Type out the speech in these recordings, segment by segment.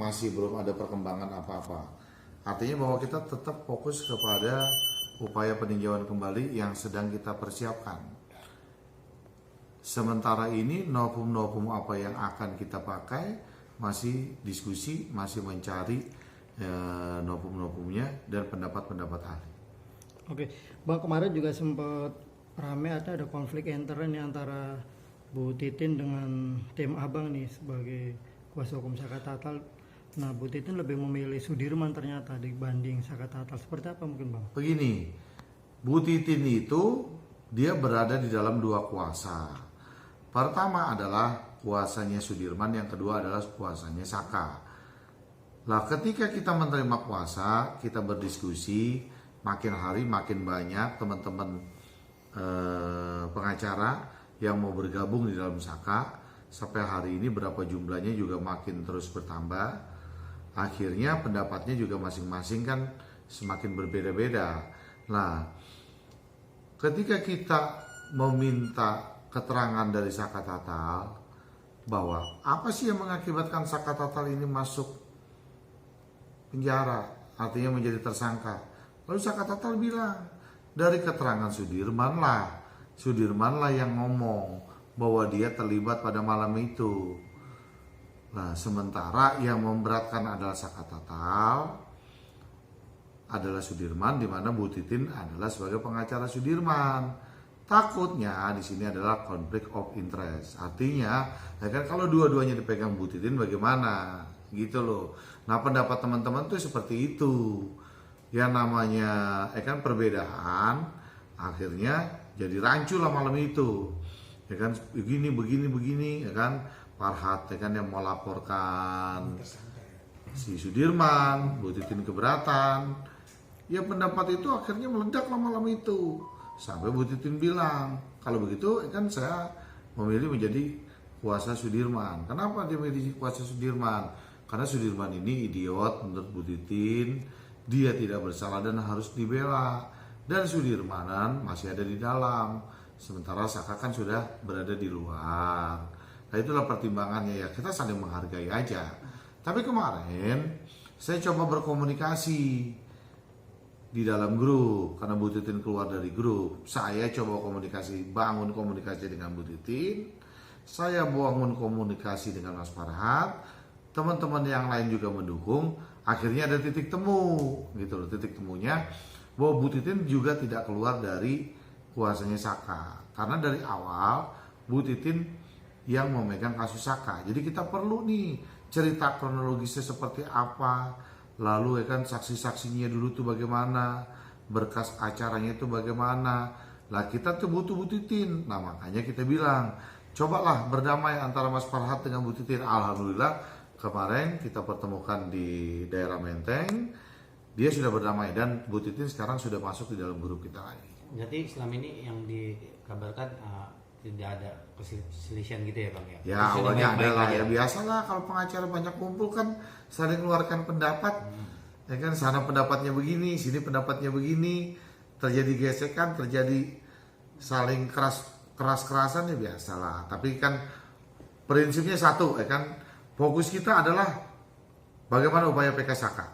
masih belum ada perkembangan apa-apa. Artinya bahwa kita tetap fokus kepada upaya peninjauan kembali yang sedang kita persiapkan. Sementara ini novum-novum apa yang akan kita pakai masih diskusi, masih mencari novum-novumnya dan pendapat-pendapat ahli. Oke, Bang, kemarin juga sempat rame ada konflik intern nih antara Bu Titin dengan tim Abang nih sebagai kuasa hukum Saka Tatal. Nah, Bu Titin lebih memilih Sudirman ternyata dibanding Saka Tatal. Seperti apa mungkin, Bang? Begini, Bu Titin itu dia berada di dalam dua kuasa. Pertama adalah kuasanya Sudirman, yang kedua adalah kuasanya Saka. Lah, ketika kita menerima kuasa, kita berdiskusi, makin hari makin banyak teman-teman pengacara yang mau bergabung di dalam Saka. Sampai hari ini berapa jumlahnya juga makin terus bertambah. Akhirnya pendapatnya juga masing-masing kan semakin berbeda-beda. Nah, ketika kita meminta keterangan dari Saka Tatal bahwa apa sih yang mengakibatkan Saka Tatal ini masuk penjara, artinya menjadi tersangka. Lalu Saka Tatal bilang, dari keterangan Sudirman lah yang ngomong bahwa dia terlibat pada malam itu. Nah, sementara yang memberatkan adalah Saka Tatal, adalah Sudirman, di mana Bu Titin adalah sebagai pengacara Sudirman. Takutnya di sini adalah conflict of interest. Artinya, ya kan, kalau dua-duanya dipegang Bu Titin bagaimana? Gitu loh. Nah, pendapat teman-teman tuh seperti itu. Yang namanya kan perbedaan akhirnya jadi rancu lah malam itu. Ya kan, begini ya kan. Farhat ya kan yang melaporkan si Sudirman, Bu Titin keberatan. Ya, pendapat itu akhirnya meledak lah malam itu. Sampai Bu Titin bilang, kalau begitu kan saya memilih menjadi kuasa Sudirman. Kenapa dia memilih kuasa Sudirman? Karena Sudirman ini idiot menurut Bu Titin. Dia tidak bersalah dan harus dibela. Dan Sudirmanan masih ada di dalam. Sementara Saka kan sudah berada di luar. Nah, itulah pertimbangannya ya. Kita saling menghargai aja. Tapi kemarin saya coba berkomunikasi di dalam grup, karena Bu Titin keluar dari grup. Saya coba bangun komunikasi dengan Bu Titin. Saya bangun komunikasi dengan Mas Farhat. Teman-teman yang lain juga mendukung. Akhirnya ada titik temu, gitu loh. Titik temunya bahwa Bu Titin juga tidak keluar dari kuasanya Saka. Karena dari awal Bu Titin yang memegang kasus Saka. Jadi kita perlu nih cerita kronologisnya seperti apa, lalu ya kan saksi-saksinya dulu tuh bagaimana, berkas acaranya itu bagaimana. Lah, kita tuh butuh Bu Titin. Nah, makanya kita bilang, cobalah berdamai antara Mas Farhat dengan Bu Titin. Alhamdulillah kemarin kita pertemukan di daerah Menteng, dia sudah berdamai dan Bu Titin sekarang sudah masuk di dalam grup kita lagi. Jadi selama ini yang dikabarkan tidak ada perselisihan gitu ya Bang ya? Ya, awalnya ada lah ya, biasalah kalau pengacara banyak kumpul kan saling keluarkan pendapat. Ya kan, sana pendapatnya begini, sini pendapatnya begini, terjadi gesekan, terjadi saling keras-kerasan, ya biasalah. Tapi kan prinsipnya satu, ya kan, fokus kita adalah bagaimana upaya PK Saka.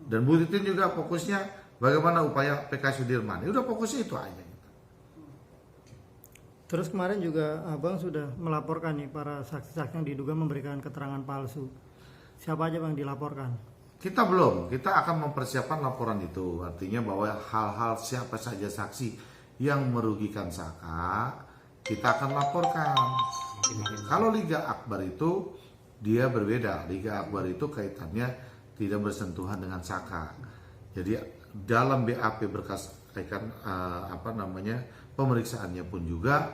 Dan Bu Titin juga fokusnya bagaimana upaya PK Sudirman. Ya udah, fokusnya itu aja. Terus kemarin juga Abang sudah melaporkan nih para saksi-saksi yang diduga memberikan keterangan palsu. Siapa aja Bang dilaporkan? Kita belum, kita akan mempersiapkan laporan itu. Artinya bahwa hal-hal siapa saja saksi yang merugikan Saka, kita akan laporkan. Kalau Liga Akbar itu dia berbeda. Liga Akbar itu kaitannya tidak bersentuhan dengan Saka. Jadi dalam BAP berkas pemeriksaannya pun juga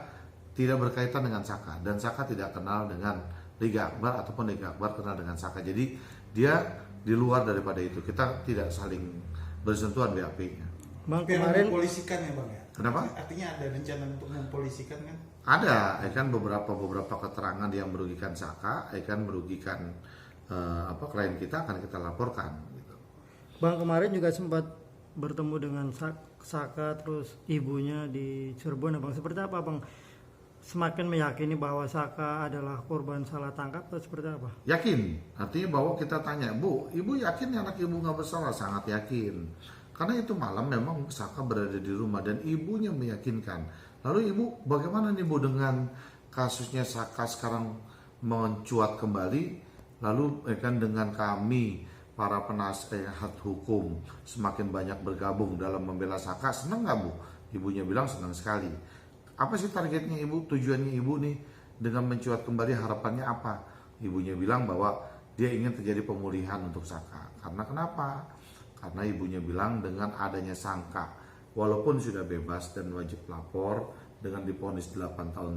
tidak berkaitan dengan Saka, dan Saka tidak kenal dengan Liga Akbar ataupun Liga Akbar kenal dengan Saka. Jadi dia di luar daripada itu. Kita tidak saling bersentuhan BAP-nya. Bang, kemarin mempolisikan ya Bang ya? Kenapa? Artinya ada rencana untuk mempolisikan kan? Ada, kan beberapa keterangan yang merugikan Saka, kan merugikan klien kita akan kita laporkan. Gitu. Bang, kemarin juga sempat bertemu dengan Saka terus ibunya di Cirebon, Bang. Seperti apa Bang semakin meyakini bahwa Saka adalah korban salah tangkap atau seperti apa? Yakin, artinya bahwa kita tanya, Bu, ibu yakin anak ibu nggak bersalah? Sangat yakin. Karena itu malam memang Saka berada di rumah dan ibunya meyakinkan. Lalu ibu, bagaimana nih Bu dengan kasusnya Saka sekarang mencuat kembali? Lalu kan dengan kami para penasehat hukum semakin banyak bergabung dalam membela Saka, senang nggak Bu? Ibunya bilang senang sekali. Apa sih targetnya ibu, tujuannya ibu nih dengan mencuat kembali, harapannya apa? Ibunya bilang bahwa dia ingin terjadi pemulihan untuk Saka. Karena kenapa? Karena ibunya bilang dengan adanya sangka, walaupun sudah bebas dan wajib lapor dengan divonis 8 tahun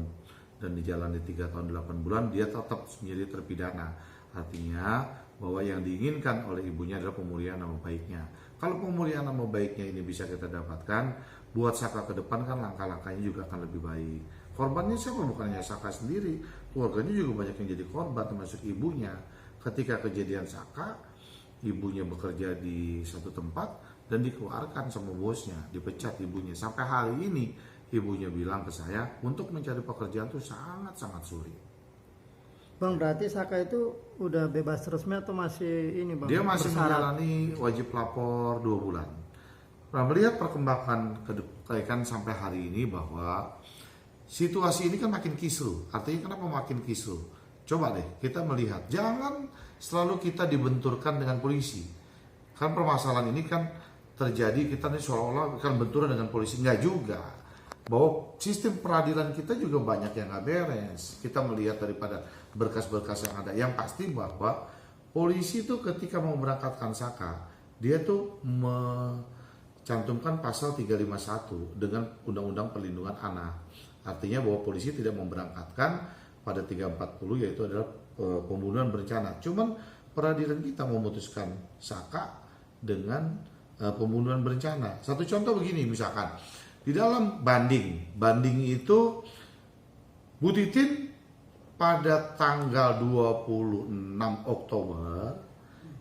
dan dijalani 3 tahun 8 bulan, dia tetap menjadi terpidana. Artinya bahwa yang diinginkan oleh ibunya adalah pemulihan nama baiknya. Kalau pemulihan nama baiknya ini bisa kita dapatkan, buat Saka ke depan kan langkah-langkahnya juga akan lebih baik. Korbannya siapa? Bukannya Saka sendiri, keluarganya juga banyak yang jadi korban, termasuk ibunya. Ketika kejadian Saka, ibunya bekerja di satu tempat dan dikeluarkan sama bosnya, dipecat ibunya. Sampai hari ini ibunya bilang ke saya, untuk mencari pekerjaan itu sangat-sangat sulit. Bang, berarti Saka itu udah bebas resmi atau masih ini Bang? Dia masih bersyarat? menjalani wajib lapor 2 bulan. Nah, melihat perkembangan kan sampai hari ini bahwa situasi ini kan makin kisruh. Artinya kenapa makin kisruh? Coba deh kita melihat, jangan selalu kita dibenturkan dengan polisi. Kan permasalahan ini kan terjadi, kita nih seolah-olah kan benturan dengan polisi. Enggak juga. Bahwa sistem peradilan kita juga banyak yang nggak beres. Kita melihat daripada berkas-berkas yang ada. Yang pasti bahwa polisi itu ketika mau berangkatkan Saka, dia tuh cantumkan pasal 351 dengan Undang-Undang Perlindungan Anak. Artinya bahwa polisi tidak memberangkatkan pada 340, yaitu adalah pembunuhan berencana. Cuman peradilan kita memutuskan Saka dengan pembunuhan berencana. Satu contoh begini, misalkan di dalam banding itu Bu Titin pada tanggal 26 Oktober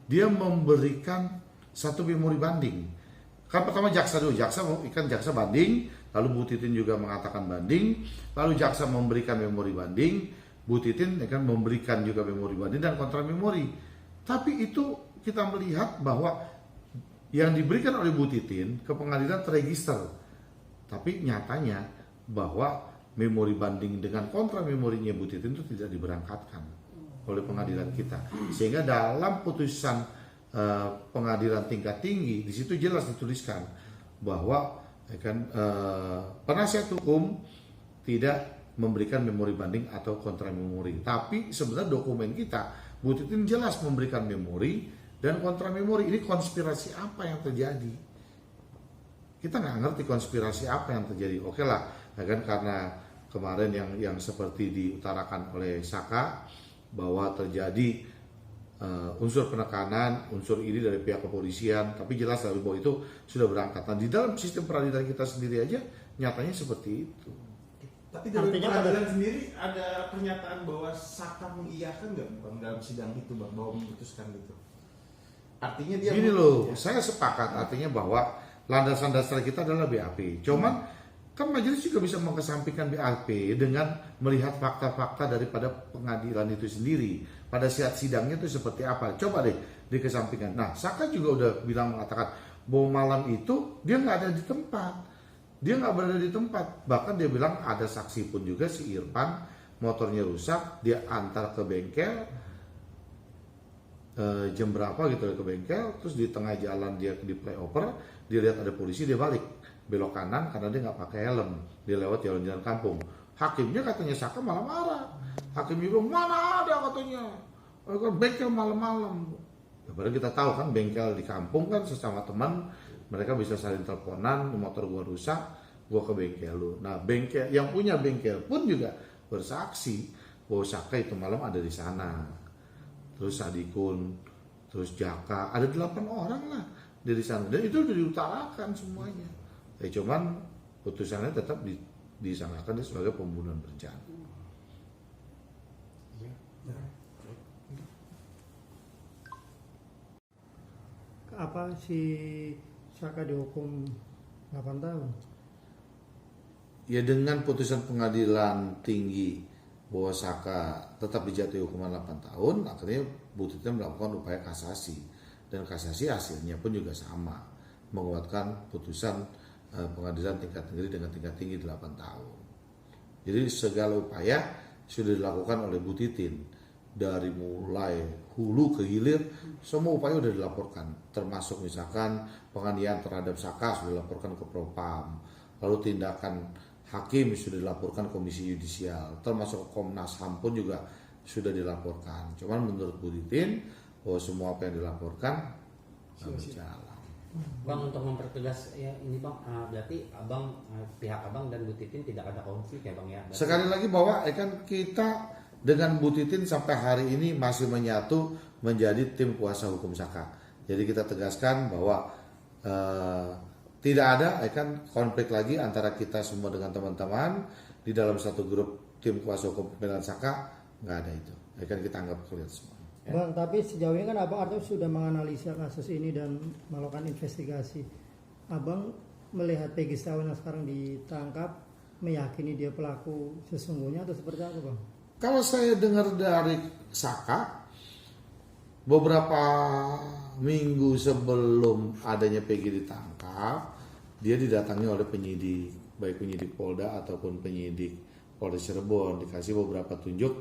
dia memberikan satu memori banding. Kan pertama jaksa banding, lalu Bu Titin juga mengatakan banding, lalu jaksa memberikan memori banding, Bu Titin kan memberikan juga memori banding dan kontra memori. Tapi itu kita melihat bahwa yang diberikan oleh Bu Titin ke pengadilan terregister, tapi nyatanya bahwa memori banding dengan kontra memorinya Bu Titin itu tidak diberangkatkan oleh pengadilan kita, sehingga dalam putusan pengadilan tingkat tinggi di situ jelas dituliskan bahwa penasihat hukum tidak memberikan memori banding atau kontra memori. Tapi sebenarnya dokumen kita Bu Titin jelas memberikan memori dan kontra memori. Ini konspirasi apa yang terjadi? Kita nggak ngerti konspirasi apa yang terjadi. Oke lah, karena kemarin yang seperti diutarakan oleh Saka bahwa terjadi unsur penekanan, unsur ini dari pihak kepolisian, tapi jelas dari bahwa itu sudah berangkat. Nah, di dalam sistem peradilan kita sendiri aja nyatanya seperti itu. Tapi dari peradilan sendiri ada pernyataan bahwa Saka mengiyakan nggak Bang dalam sidang itu Bang, bahwa memutuskan itu? Artinya dia gini loh, saya sepakat artinya bahwa landasan dasar kita adalah BAP. Cuman kan majelis juga bisa mengesampingkan BAP dengan melihat fakta-fakta daripada pengadilan itu sendiri. Pada saat sidangnya itu seperti apa? Coba deh dikesampingkan. Nah, Saka juga udah mengatakan bahwa malam itu dia nggak ada di tempat. Dia nggak berada di tempat. Bahkan dia bilang ada saksi pun juga, si Irfan, motornya rusak, dia antar ke bengkel, jam berapa gitu ke bengkel, terus di tengah jalan dia di flyover, dia lihat ada polisi, dia balik belok kanan karena dia nggak pakai helm, dia lewat jalan-jalan kampung. Hakimnya katanya Saka malah marah. Hakimnya bilang mana ada katanya, bengkel malam-malam. Ya, padahal kita tahu kan bengkel di kampung kan sesama teman mereka bisa saling teleponan, motor gua rusak, gua ke bengkel lu. Nah, bengkel yang punya bengkel pun juga bersaksi bahwa Saka itu malam ada di sana. Terus Sadikun, terus Jaka, ada 8 orang lah dari sana dan itu sudah diutarakan semuanya. Ya cuman putusannya tetap disangkakan sebagai pembunuhan berencana. Apa si Saka dihukum 8 tahun? Ya dengan putusan pengadilan tinggi bahwa Saka tetap dijatuhi hukuman 8 tahun, akhirnya Bu Titin melakukan upaya kasasi, dan kasasi hasilnya pun juga sama, menguatkan putusan pengadilan tingkat negeri dengan tingkat tinggi 8 tahun. Jadi segala upaya sudah dilakukan oleh Bu Titin, dari mulai hulu ke hilir semua upaya sudah dilaporkan, termasuk misalkan penganiayaan terhadap Saka sudah dilaporkan ke Propam, lalu tindakan hakim sudah dilaporkan Komisi Yudisial, termasuk Komnas HAM pun juga sudah dilaporkan. Cuman menurut Bu Titin bahwa semua apa yang dilaporkan berjalan. Bang, untuk mempertegas ya ini Bang, berarti Abang, pihak Abang dan Bu Titin tidak ada konflik ya Bang ya? Berarti... Sekali lagi bahwa kan kita dengan Bu Titin sampai hari ini masih menyatu menjadi tim kuasa hukum Saka. Jadi kita tegaskan bahwa tidak ada kan konflik lagi antara kita semua dengan teman-teman di dalam satu grup tim kuasa hukum pembelaan Saka, nggak ada itu. Kan kita anggap clear semua. Ya. Bang, tapi sejauh ini kan Abang artinya sudah menganalisa kasus ini dan melakukan investigasi. Abang melihat Peggy Setiawan yang sekarang ditangkap, meyakini dia pelaku sesungguhnya atau seperti apa Bang? Kalau saya dengar dari Saka, beberapa minggu sebelum adanya Peggy ditangkap, dia didatangi oleh penyidik, baik penyidik Polda ataupun penyidik Polda Cirebon, dikasih beberapa tunjuk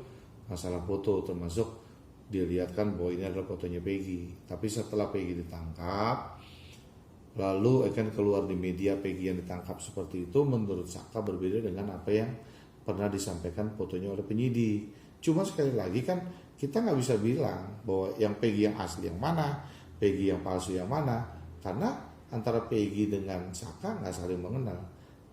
masalah foto, termasuk dilihatkan bahwa ini adalah fotonya Peggy. Tapi setelah Peggy ditangkap, lalu akan keluar di media Peggy yang ditangkap seperti itu, menurut Saka berbeda dengan apa yang pernah disampaikan fotonya oleh penyidik. Cuma sekali lagi kan kita nggak bisa bilang bahwa yang Peggy yang asli yang mana, Peggy yang palsu yang mana, karena antara Peggy dengan Saka nggak saling mengenal.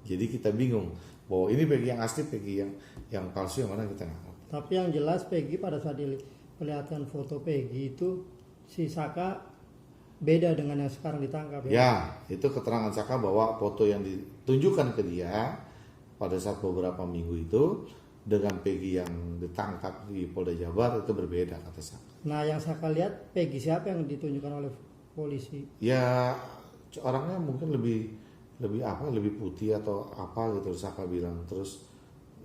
Jadi kita bingung bahwa ini Peggy yang asli, Peggy yang palsu yang mana, kita nggak tahu. Tapi yang jelas Peggy pada saat diperlihatkan foto Peggy itu si Saka beda dengan yang sekarang ditangkap ya. Ya, itu keterangan Saka bahwa foto yang ditunjukkan ke dia pada saat beberapa minggu itu dengan Peggy yang ditangkap di Polda Jabar itu berbeda, kata Saka. Nah, yang Saka lihat Peggy siapa yang ditunjukkan oleh polisi? Ya orangnya mungkin lebih putih atau apa gitu Saka bilang, terus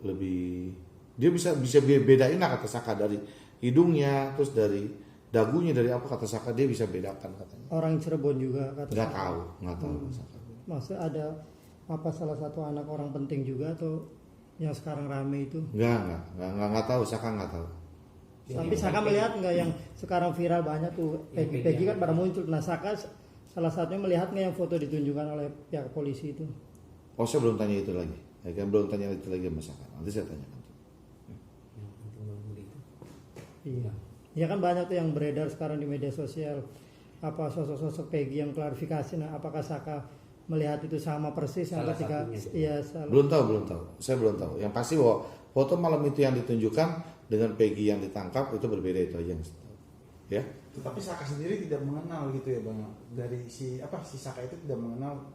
lebih dia bisa bedain lah kata Saka, dari hidungnya, terus dari dagunya, dari apa kata Saka dia bisa bedakan katanya. Orang Cirebon juga kata Nggak Saka. tahu Saka. Maksudnya ada apa salah satu anak orang penting juga atau yang sekarang rame itu? Nggak tahu, Saka nggak tahu. Tapi Saka melihat nggak yang sekarang viral banyak tuh Peggy kan pada muncul. Nah, Saka salah satunya melihat nggak yang foto ditunjukkan oleh pihak polisi itu? Oh, saya belum tanya itu lagi. Ya kan belum tanya itu lagi sama Saka. Nanti saya tanyakan. Iya. Ya kan banyak tuh yang beredar sekarang di media sosial, apa sosok-sosok Peggy yang klarifikasi. Nah, apakah Saka melihat itu sama persis yang ketika salah. Belum tahu. Saya belum tahu. Yang pasti bahwa foto malam itu yang ditunjukkan dengan Peggy yang ditangkap itu berbeda, itu aja yang saya tahu. Ya. Tapi Saka sendiri tidak mengenal gitu ya Bang. Dari si Saka itu tidak mengenal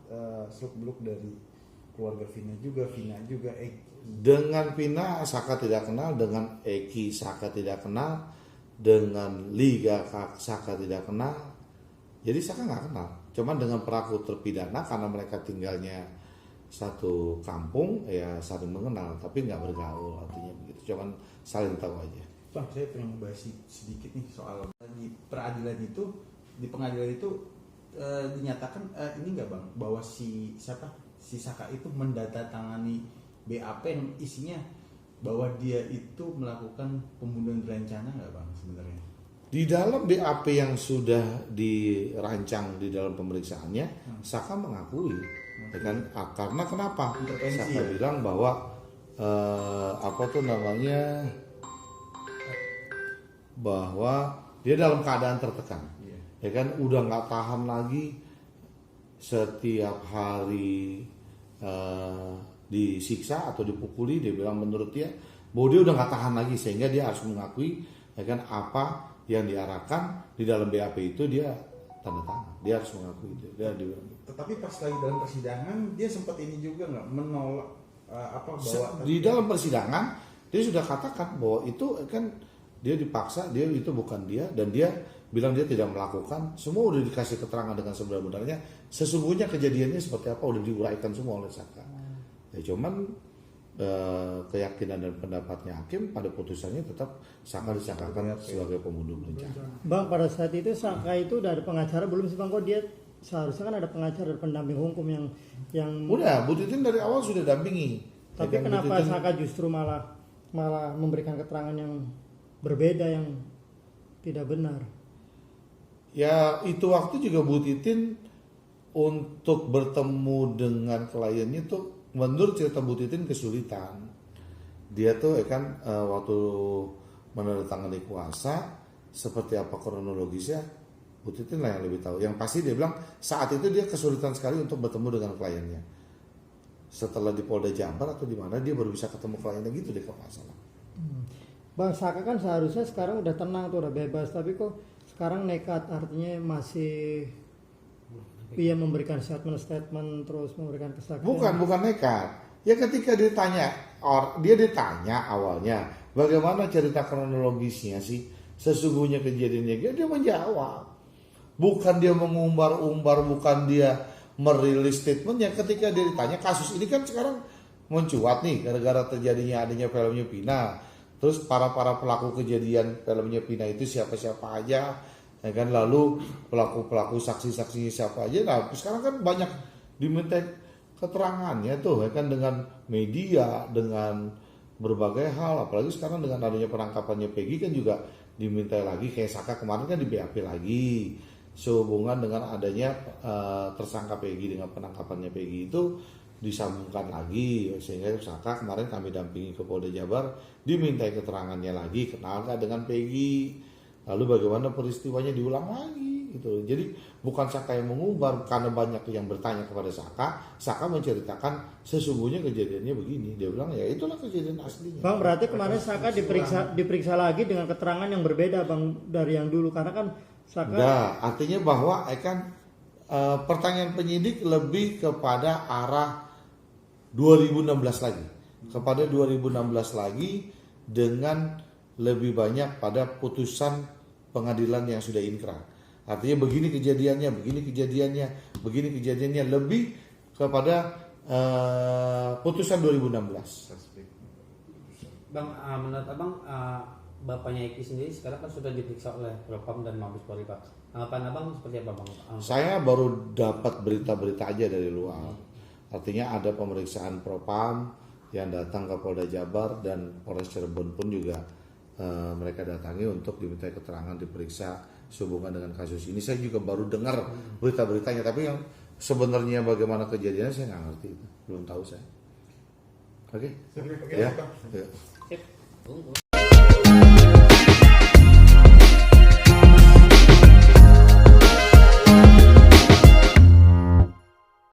seluk-beluk dari keluarga Vina juga Dengan Vina Saka tidak kenal, dengan Eki Saka tidak kenal, dengan Liga Saka tidak kenal. Jadi Saka nggak kenal. Cuman dengan pelaku terpidana karena mereka tinggalnya satu kampung ya saling mengenal, tapi nggak bergaul, artinya begitu. Cuman saling tahu aja. Bang, saya pengen membahas sedikit nih soal di peradilan itu, di pengadilan itu dinyatakan ini nggak Bang, bahwa si Saka itu mendatangani BAP yang isinya bahwa dia itu melakukan pembunuhan berencana nggak Bang sebenarnya? Di dalam BAP yang sudah dirancang di dalam pemeriksaannya, Saka mengakui, ya kan? Karena kenapa? Saka bilang bahwa bahwa dia dalam keadaan tertekan, ya kan? Udah nggak tahan lagi, setiap hari disiksa atau dipukuli. Dia bilang menurut dia bahwa dia udah nggak tahan lagi, sehingga dia harus mengakui, ya kan, apa yang diarahkan di dalam BAP itu dia tanda tangan, dia harus mengakui itu. Tetapi pas lagi dalam persidangan dia sempat ini juga nggak menolak bahwa di dalam persidangan dia sudah katakan bahwa itu kan dia dipaksa, dia itu bukan dia, dan dia bilang dia tidak melakukan. Semua udah dikasih keterangan dengan sebenar-benarnya, sesungguhnya kejadiannya seperti apa udah diuraikan semua oleh Saka. Ya cuman keyakinan dan pendapatnya hakim pada putusannya tetap Saka disangkakan sebagai pembunuh berencana. Bang, pada saat itu Saka itu udah ada pengacara belum sih Bang? Kok dia seharusnya kan ada pengacara dan pendamping hukum yang Udah, Bu Titin dari awal sudah dampingi. tapi Ya kan, Bu kenapa Titin- Saka justru malah memberikan keterangan yang berbeda yang tidak benar? Ya itu waktu juga Bu Titin untuk bertemu dengan kliennya tuh menurut cerita Bu Titin kesulitan. Dia tuh waktu menandatangani kuasa seperti apa kronologisnya Bu Titin lah yang lebih tahu. Yang pasti dia bilang saat itu dia kesulitan sekali untuk bertemu dengan kliennya. Setelah di Polda Jabar atau di mana dia baru bisa ketemu kliennya gitu deh kalau nggak salah. Bang, Saka kan seharusnya sekarang udah tenang tuh, udah bebas, tapi kok sekarang nekat, artinya masih dia memberikan statement terus memberikan kesaksian. Bukan nekat. Ya ketika ditanya, dia ditanya awalnya bagaimana cerita kronologisnya sih sesungguhnya kejadiannya, dia menjawab. Bukan dia mengumbar-umbar, bukan dia merilis statementnya. Ketika dia ditanya kasus ini kan sekarang mencuat nih gara-gara terjadinya adanya filmnya Pina. Terus para pelaku kejadian filmnya Pina itu siapa-siapa aja, ya kan, lalu pelaku saksi-saksinya siapa aja. Nah sekarang kan banyak diminta keterangannya tuh, ya kan, dengan media, dengan berbagai hal, apalagi sekarang dengan adanya penangkapannya Peggy kan juga diminta lagi, kayak Saka kemarin kan di BAP lagi sehubungan dengan adanya tersangka Peggy dengan penangkapannya Peggy itu disambungkan lagi, sehingga Saka kemarin kami dampingi ke Polda Jabar dimintai keterangannya lagi, kenal nggak dengan Peggy, lalu bagaimana peristiwanya diulang lagi gitu. Jadi bukan Saka yang mengumbar, karena banyak yang bertanya kepada Saka menceritakan sesungguhnya kejadiannya begini. Dia bilang ya itulah kejadian aslinya. Bang, berarti kemarin Saka diperiksa lagi dengan keterangan yang berbeda Bang dari yang dulu, karena kan Saka Enggak, artinya bahwa pertanyaan penyidik lebih kepada arah 2016 lagi. Kepada 2016 lagi dengan lebih banyak pada putusan pengadilan yang sudah inkrah. Artinya begini kejadiannya lebih kepada putusan 2016. Bang, menurut abang, bapaknya Eki sendiri sekarang kan sudah diperiksa oleh Propam dan Mabes Polri, Pak. Tanggapan abang seperti apa, Bang? Saya baru dapat berita-berita aja dari luar. Artinya ada pemeriksaan Propam yang datang ke Polda Jabar dan Polres Cirebon pun juga mereka datangi untuk diminta keterangan, diperiksa sehubungan dengan kasus ini. Saya juga baru dengar berita-beritanya, tapi yang sebenarnya bagaimana kejadiannya saya nggak ngerti, belum tahu saya. Oke. Ya. Sip.